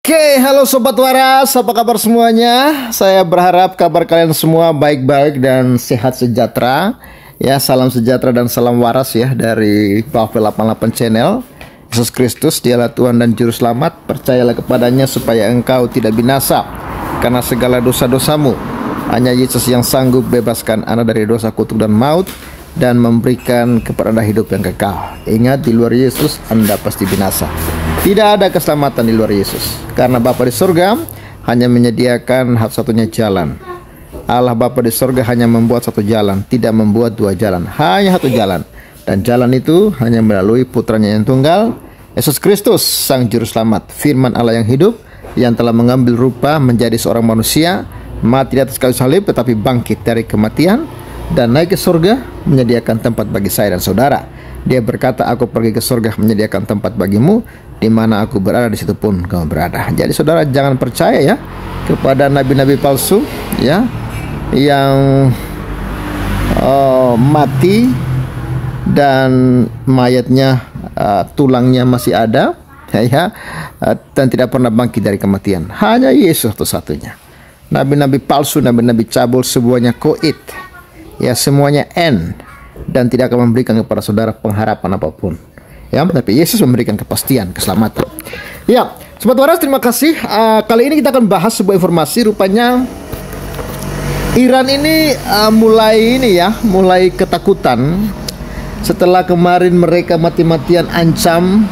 Oke, halo Sobat Waras, apa kabar semuanya? Saya berharap kabar kalian semua baik-baik dan sehat sejahtera. Ya, salam sejahtera dan salam waras ya dari Pavel 88 Channel. Yesus Kristus, dialah Tuhan dan Juru Selamat. Percayalah kepadanya supaya engkau tidak binasa karena segala dosa-dosamu. Hanya Yesus yang sanggup bebaskan Anda dari dosa, kutuk dan maut, dan memberikan kepada Anda hidup yang kekal. Ingat, di luar Yesus Anda pasti binasa. Tidak ada keselamatan di luar Yesus, karena Bapa di surga hanya menyediakan satu-satunya jalan. Allah Bapa di surga hanya membuat satu jalan, tidak membuat dua jalan, hanya satu jalan. Dan jalan itu hanya melalui putranya yang tunggal, Yesus Kristus, Sang Juru Selamat, firman Allah yang hidup, yang telah mengambil rupa menjadi seorang manusia, mati di atas kayu salib, tetapi bangkit dari kematian, dan naik ke surga, menyediakan tempat bagi saya dan saudara. Dia berkata, aku pergi ke surga menyediakan tempat bagimu, di mana aku berada di situ pun kamu berada. Jadi saudara jangan percaya ya kepada nabi-nabi palsu ya yang mati dan mayatnya tulangnya masih ada ya dan tidak pernah bangkit dari kematian. Hanya Yesus satu-satunya. Nabi-nabi palsu, nabi-nabi cabul, semuanya koit ya, semuanya dan tidak akan memberikan kepada saudara pengharapan apapun. Ya, tapi Yesus memberikan kepastian, keselamatan. Ya, Sobat Waras, terima kasih. Kali ini kita akan bahas sebuah informasi. Rupanya Iran ini mulai ketakutan setelah kemarin mereka mati-matian ancam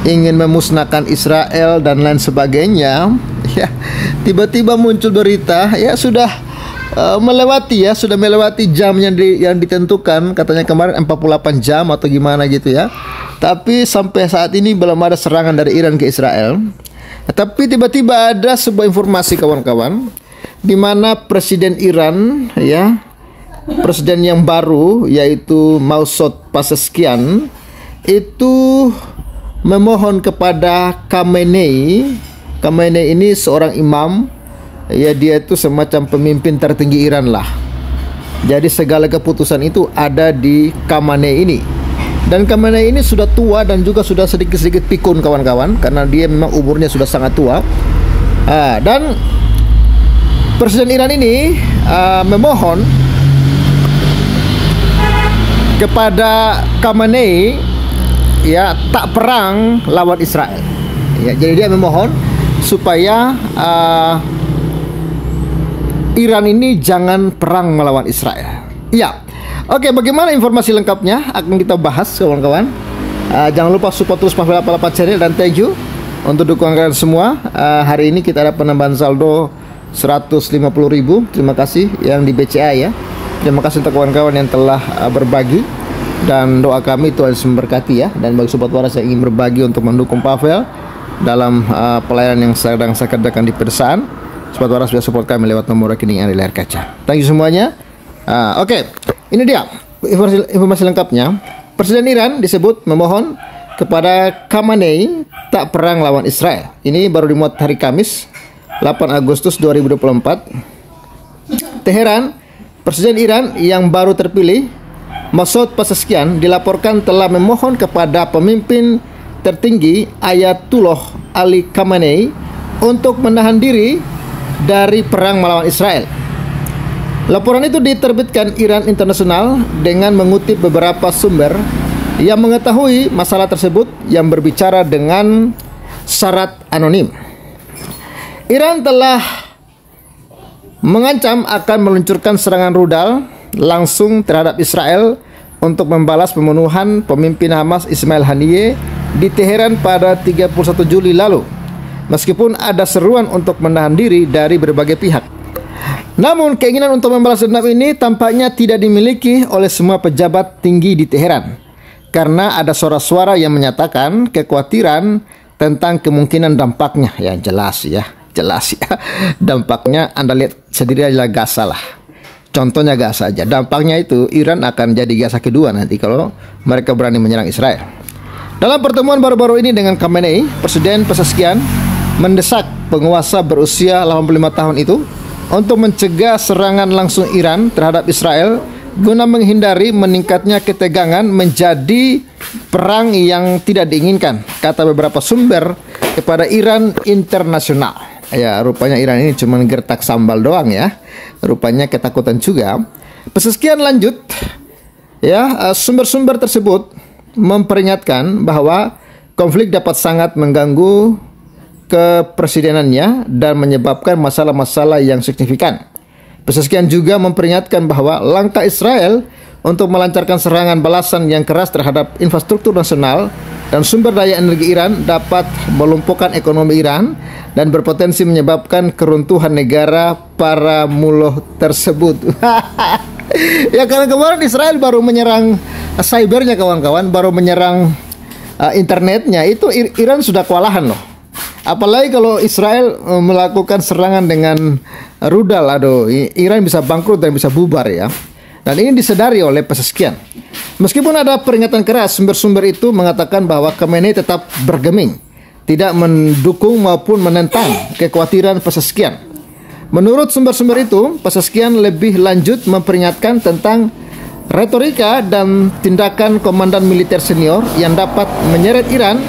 ingin memusnahkan Israel dan lain sebagainya. Ya, tiba-tiba muncul berita ya sudah melewati jam yang ditentukan, katanya kemarin 48 jam atau gimana gitu ya. Tapi sampai saat ini belum ada serangan dari Iran ke Israel. Tapi tiba-tiba ada sebuah informasi kawan-kawan, di mana Presiden Iran ya, presiden yang baru yaitu Masoud Pezeshkian itu memohon kepada Khamenei. Khamenei ini seorang imam. Ya, dia itu semacam pemimpin tertinggi Iran lah. Jadi segala keputusan itu ada di Khamenei ini. Dan Khamenei ini sudah tua dan juga sudah sedikit-sedikit pikun kawan-kawan, karena dia memang umurnya sudah sangat tua. Dan Presiden Iran ini memohon kepada Khamenei ya tak perang lawan Israel. Ya, jadi dia memohon supaya Iran ini jangan perang melawan Israel. Ya, oke, bagaimana informasi lengkapnya akan kita bahas kawan-kawan. Jangan lupa support terus Pavel 88 Channel dan thank you untuk dukungan kalian semua. Hari ini kita ada penambahan saldo 150.000. Terima kasih yang di BCA ya. Terima kasih untuk kawan-kawan yang telah berbagi, dan doa kami Tuhan memberkati ya. Dan bagi Sobat Waras yang ingin berbagi untuk mendukung Pavel dalam pelayanan yang sedang saya kerjakan di pedesaan, Sobat Waras bisa support kami lewat nomor rekening yang di layar kaca. Thank you semuanya. Oke, ini dia informasi lengkapnya. Presiden Iran disebut memohon kepada Khamenei tak perang lawan Israel. Ini baru dimuat hari Kamis 8 Agustus 2024. Teheran, Presiden Iran yang baru terpilih Masoud Pezeshkian dilaporkan telah memohon kepada pemimpin tertinggi Ayatullah Ali Khamenei untuk menahan diri dari perang melawan Israel. Laporan itu diterbitkan Iran International dengan mengutip beberapa sumber yang mengetahui masalah tersebut yang berbicara dengan syarat anonim. Iran telah mengancam akan meluncurkan serangan rudal langsung terhadap Israel untuk membalas pembunuhan pemimpin Hamas Ismail Haniyeh di Teheran pada 31 Juli lalu. Meskipun ada seruan untuk menahan diri dari berbagai pihak. Namun keinginan untuk membalas dendam ini tampaknya tidak dimiliki oleh semua pejabat tinggi di Teheran. Karena ada suara-suara yang menyatakan kekhawatiran tentang kemungkinan dampaknya. Ya jelas ya. Dampaknya Anda lihat sendiri aja, Gaza lah. Contohnya Gaza aja. Dampaknya itu Iran akan jadi Gaza kedua nanti kalau mereka berani menyerang Israel. Dalam pertemuan baru-baru ini dengan Khamenei, Presiden Pezeshkian mendesak penguasa berusia 85 tahun itu untuk mencegah serangan langsung Iran terhadap Israel guna menghindari meningkatnya ketegangan menjadi perang yang tidak diinginkan. Kata beberapa sumber kepada Iran internasional. Ya, rupanya Iran ini cuma gertak sambal doang ya. Rupanya ketakutan juga. Pesekian lanjut. Ya, sumber-sumber tersebut memperingatkan bahwa konflik dapat sangat mengganggu kepresidenannya dan menyebabkan masalah-masalah yang signifikan. Pesekian juga memperingatkan bahwa langkah Israel untuk melancarkan serangan balasan yang keras terhadap infrastruktur nasional dan sumber daya energi Iran dapat melumpuhkan ekonomi Iran dan berpotensi menyebabkan keruntuhan negara para musuh tersebut. Ya, karena kemarin Israel baru menyerang cybernya kawan-kawan, baru menyerang internetnya, itu Iran sudah kewalahan loh. Apalagi kalau Israel melakukan serangan dengan rudal, aduh, Iran bisa bangkrut dan bisa bubar ya. Dan ini disadari oleh Peseskian. Meskipun ada peringatan keras, sumber-sumber itu mengatakan bahwa Khamenei tetap bergeming, tidak mendukung maupun menentang kekhawatiran Peseskian. Menurut sumber-sumber itu, Peseskian lebih lanjut memperingatkan tentang retorika dan tindakan komandan militer senior yang dapat menyeret Iran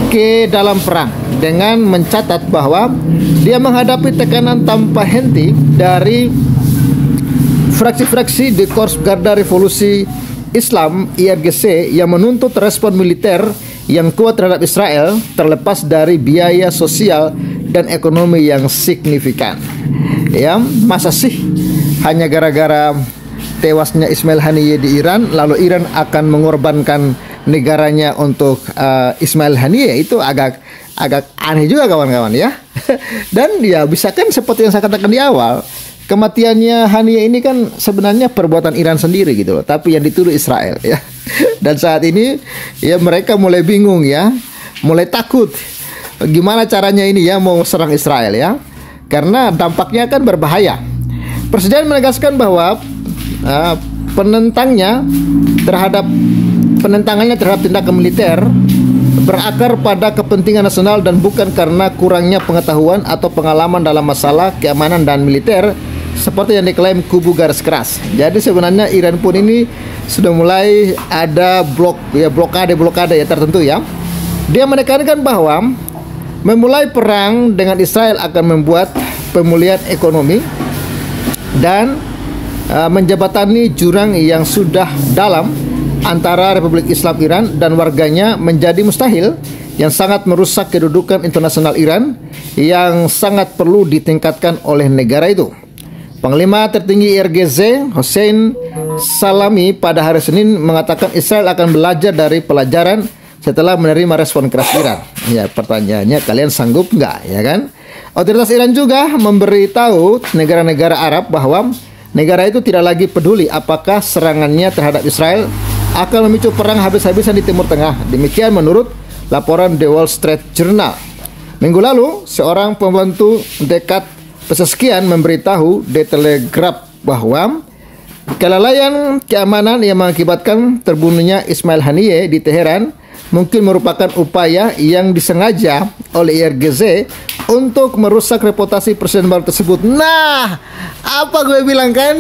ke dalam perang, dengan mencatat bahwa dia menghadapi tekanan tanpa henti dari fraksi-fraksi di Korps Garda Revolusi Islam IRGC yang menuntut respon militer yang kuat terhadap Israel terlepas dari biaya sosial dan ekonomi yang signifikan. Ya, masa sih hanya gara-gara tewasnya Ismail Haniyeh di Iran lalu Iran akan mengorbankan negaranya untuk Ismail Haniyeh? Itu agak aneh juga kawan-kawan ya. Dan ya bisa kan seperti yang saya katakan di awal, kematiannya Haniyeh ini kan sebenarnya perbuatan Iran sendiri gitu loh, tapi yang dituduh Israel ya. Dan saat ini ya mereka mulai bingung ya, mulai takut gimana caranya ini ya mau serang Israel ya, karena dampaknya kan berbahaya. Presiden menegaskan bahwa penentangannya terhadap tindakan militer berakar pada kepentingan nasional dan bukan karena kurangnya pengetahuan atau pengalaman dalam masalah keamanan dan militer seperti yang diklaim kubu garis keras. Jadi sebenarnya Iran pun ini sudah mulai ada blokade ya tertentu ya. Dia menekankan bahwa memulai perang dengan Israel akan membuat pemulihan ekonomi dan menjembatani jurang yang sudah dalam antara Republik Islam Iran dan warganya menjadi mustahil, yang sangat merusak kedudukan internasional Iran yang sangat perlu ditingkatkan oleh negara itu. Panglima tertinggi IRGC Hossein Salami pada hari Senin mengatakan Israel akan belajar dari pelajaran setelah menerima respon keras Iran. Ya, pertanyaannya kalian sanggup nggak, ya kan? Otoritas Iran juga memberitahu negara-negara Arab bahwa negara itu tidak lagi peduli apakah serangannya terhadap Israel akan memicu perang habis-habisan di Timur Tengah. Demikian menurut laporan The Wall Street Journal. Minggu lalu, seorang pembantu dekat Peseskian memberitahu The Telegraph bahwa kelalaian keamanan yang mengakibatkan terbunuhnya Ismail Haniyeh di Teheran mungkin merupakan upaya yang disengaja oleh IRGC untuk merusak reputasi presiden baru tersebut. Nah, apa gue bilang kan?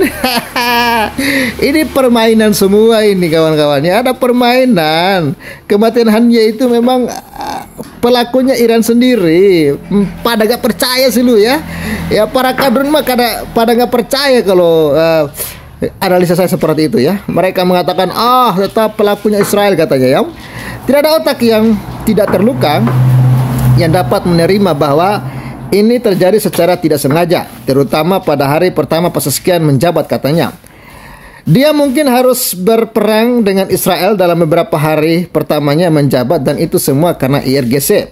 Ini permainan semua ini kawan-kawannya. Ada permainan. Kematian Haniyeh itu memang pelakunya Iran sendiri. Pada gak percaya sih lu ya. Ya para kadrun mah pada gak percaya kalau analisa saya seperti itu ya. Mereka mengatakan tetap pelakunya Israel katanya ya. Tidak ada otak yang tidak terluka yang dapat menerima bahwa ini terjadi secara tidak sengaja, terutama pada hari pertama Peseskian menjabat katanya. Dia mungkin harus berperang dengan Israel dalam beberapa hari pertamanya menjabat, dan itu semua karena IRGC.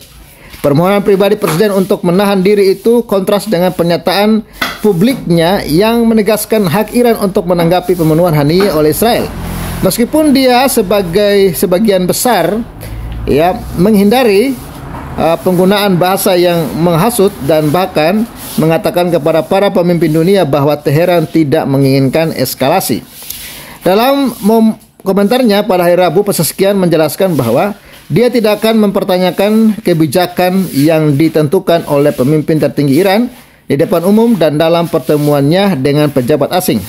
Permohonan pribadi Presiden untuk menahan diri itu kontras dengan pernyataan publiknya yang menegaskan hak Iran untuk menanggapi pembunuhan Haniyeh oleh Israel. Meskipun dia sebagian besar ya menghindari penggunaan bahasa yang menghasut dan bahkan mengatakan kepada para pemimpin dunia bahwa Teheran tidak menginginkan eskalasi. Dalam komentarnya pada hari Rabu, Peseskian menjelaskan bahwa dia tidak akan mempertanyakan kebijakan yang ditentukan oleh pemimpin tertinggi Iran di depan umum dan dalam pertemuannya dengan pejabat asing.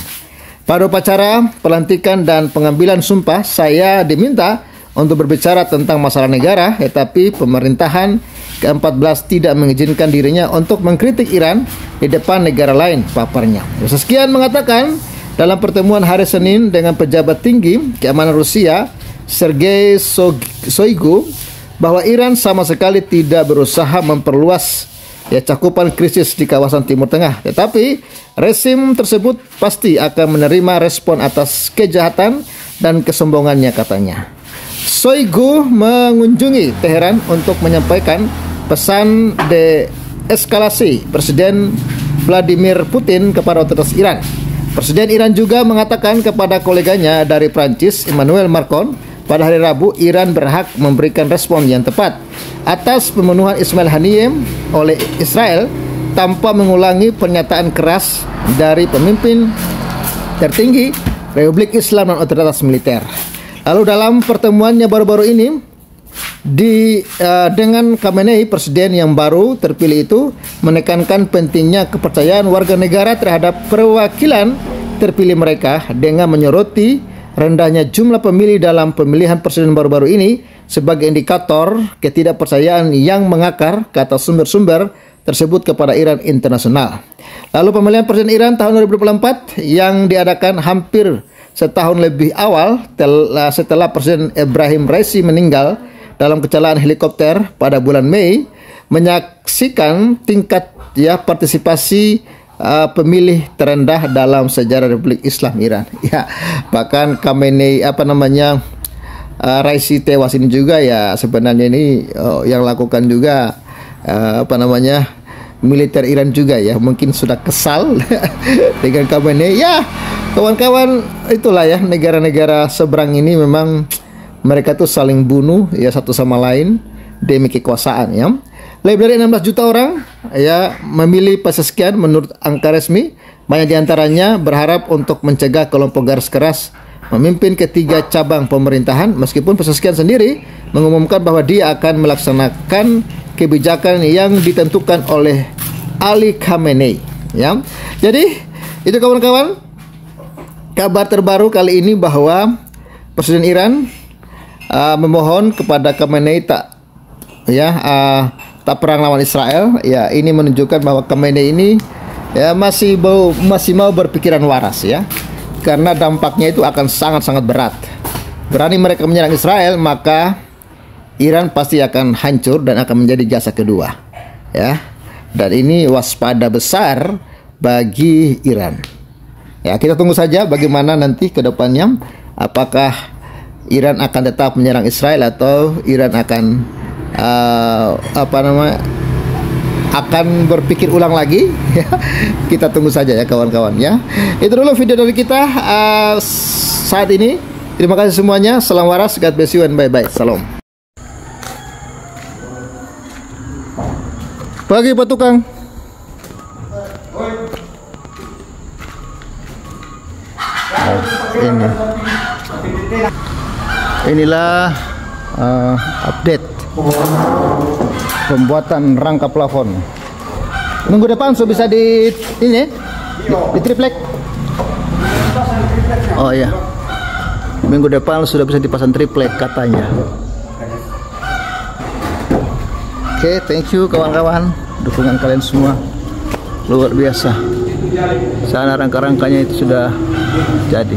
Pada upacara pelantikan dan pengambilan sumpah, saya diminta untuk berbicara tentang masalah negara, tetapi pemerintahan ke-14 tidak mengizinkan dirinya untuk mengkritik Iran di depan negara lain, paparnya. Pezeshkian mengatakan dalam pertemuan hari Senin dengan pejabat tinggi keamanan Rusia, Sergei Shoigu, bahwa Iran sama sekali tidak berusaha memperluas cakupan krisis di kawasan Timur Tengah, tetapi rezim tersebut pasti akan menerima respon atas kejahatan dan kesombongannya, katanya. Shoigu mengunjungi Teheran untuk menyampaikan pesan deeskalasi Presiden Vladimir Putin kepada otoritas Iran. Presiden Iran juga mengatakan kepada koleganya dari Prancis, Emmanuel Macron, pada hari Rabu, Iran berhak memberikan respon yang tepat atas pembunuhan Ismail Haniyeh oleh Israel tanpa mengulangi pernyataan keras dari pemimpin tertinggi Republik Islam dan otoritas militer. Lalu dalam pertemuannya baru-baru ini dengan Khamenei, presiden yang baru terpilih itu menekankan pentingnya kepercayaan warga negara terhadap perwakilan terpilih mereka dengan menyoroti rendahnya jumlah pemilih dalam pemilihan presiden baru-baru ini sebagai indikator ketidakpercayaan yang mengakar, kata sumber-sumber tersebut kepada Iran Internasional. Lalu pemilihan presiden Iran tahun 2024 yang diadakan hampir setahun lebih awal setelah Presiden Ebrahim Raisi meninggal dalam kecelakaan helikopter pada bulan Mei, menyaksikan tingkat partisipasi pemilih terendah dalam sejarah Republik Islam Iran. Ya, bahkan Khamenei Raisi tewas ini juga sebenarnya ini yang lakukan juga militer Iran juga mungkin sudah kesal dengan Khamenei. Ya, kawan-kawan, itulah negara-negara seberang ini memang mereka tuh saling bunuh satu sama lain demi kekuasaan Lebih dari 16 juta orang memilih Pezeshkian menurut angka resmi. Banyak diantaranya berharap untuk mencegah kelompok garis keras memimpin ketiga cabang pemerintahan, meskipun Pezeshkian sendiri mengumumkan bahwa dia akan melaksanakan kebijakan yang ditentukan oleh Ali Khamenei. Jadi itu kawan-kawan, kabar terbaru kali ini bahwa Presiden Iran memohon kepada Khamenei tak perang lawan Israel. Ini menunjukkan bahwa Khamenei ini masih mau berpikiran waras karena dampaknya itu akan sangat-sangat berat. Berani mereka menyerang Israel, maka Iran pasti akan hancur dan akan menjadi jasa kedua dan ini waspada besar bagi Iran. Kita tunggu saja bagaimana nanti ke depannya, apakah Iran akan tetap menyerang Israel atau Iran akan akan berpikir ulang lagi. Kita tunggu saja kawan-kawan Itu dulu video dari kita saat ini. Terima kasih semuanya. Salam waras, God bless you and bye-bye. Salam. Pagi Pak Tukang. Inilah update pembuatan rangka plafon. Minggu depan sudah bisa di triplek. Oh iya, minggu depan sudah bisa dipasang triplek katanya. Oke, thank you kawan-kawan, dukungan kalian semua luar biasa. Sana rangka-rangkanya itu sudah jadi.